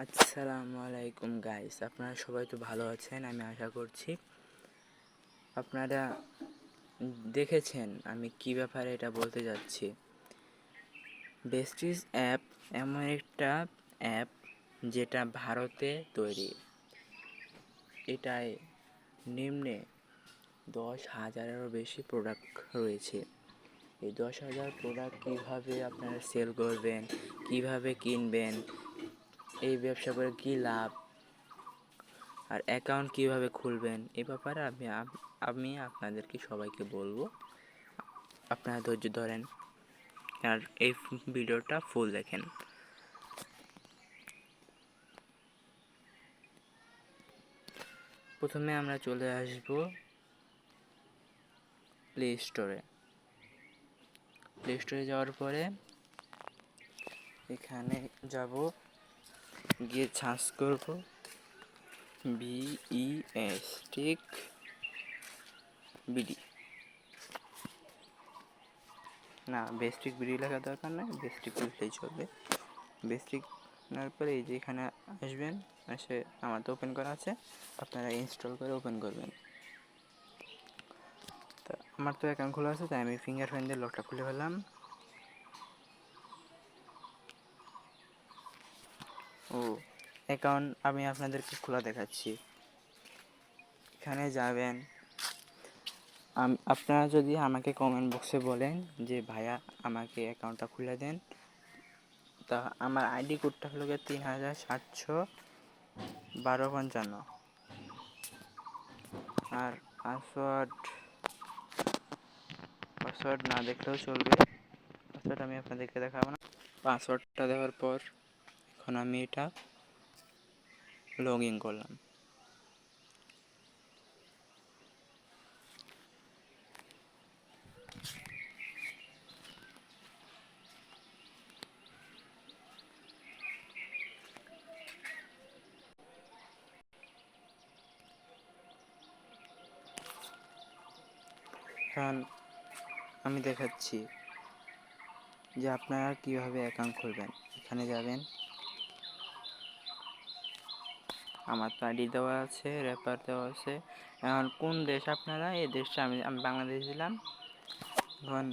আসসালামু আলাইকুম গাইস, আপনারা সবাই তো ভালো আছেন আমি আশা করছি। আপনারা দেখেছেন আমি কি ব্যাপারে এটা বলতে যাচ্ছি। বেস্টিজ অ্যাপ এমন একটা অ্যাপ যেটা ভারতে তৈরি। এটায় নিম্নে 10,000-এরও বেশি প্রোডাক্ট রয়েছে। এই 10,000 প্রোডাক্ট কীভাবে আপনারা সেল করবেন, কিভাবে কিনবেন, এই ব্যবসা করে কী লাভ, আর অ্যাকাউন্ট কীভাবে খুলবেন, এ ব্যাপারে আমি আপনাদেরকে সবাইকে বলবো। আপনারা ধৈর্য ধরেন আর এই ভিডিওটা ফুল দেখেন। প্রথমে আমরা চলে আসব প্লে স্টোরে যাওয়ার পরে এখানে যাব, গিয়ে সার্চ করব বেস্টিক বিডি। না, বেস্টিক বিডি লেখার দরকার নেই, বেস্টিক লিখলেই চলবে। বেস্টিক নেওয়ার পরে এই যে এখানে আসবেন, এসে আমার তো ওপেন করা আছে, আপনারা ইনস্টল করে ওপেন করবেন। তা আমার তো অ্যাকাউন্ট খোলা আছে, তাই আমি ফিঙ্গারপ্রিন্ট দিয়ে লকটা খুলে ফেললাম। অ্যাকাউন্ট আমি আপনাদেরকে খোলা দেখাচ্ছি। এখানে যাবেন, আপনারা যদি আমাকে কমেন্ট বক্সে বলেন যে ভাইয়া আমাকে অ্যাকাউন্টটা খুলে দেন, তা আমার আইডি কোডটা হলো 371255, আর পাসওয়ার্ড না দেখলেও চলবে। পাসওয়ার্ড আমি আপনাদেরকে দেখাবো না। পাসওয়ার্ডটা দেওয়ার পর এখন আমি এটা লগ ইন করলাম। এখন আমি দেখাচ্ছি যে আপনারা কীভাবে অ্যাকাউন্ট খুলবেন। এখানে যাবেন, আমার তো আইডি দেওয়া আছে, রেফার দেওয়া আছে। এখন কোন দেশ আপনারা, এই দেশটা আমি বাংলাদেশ দিলাম। এখন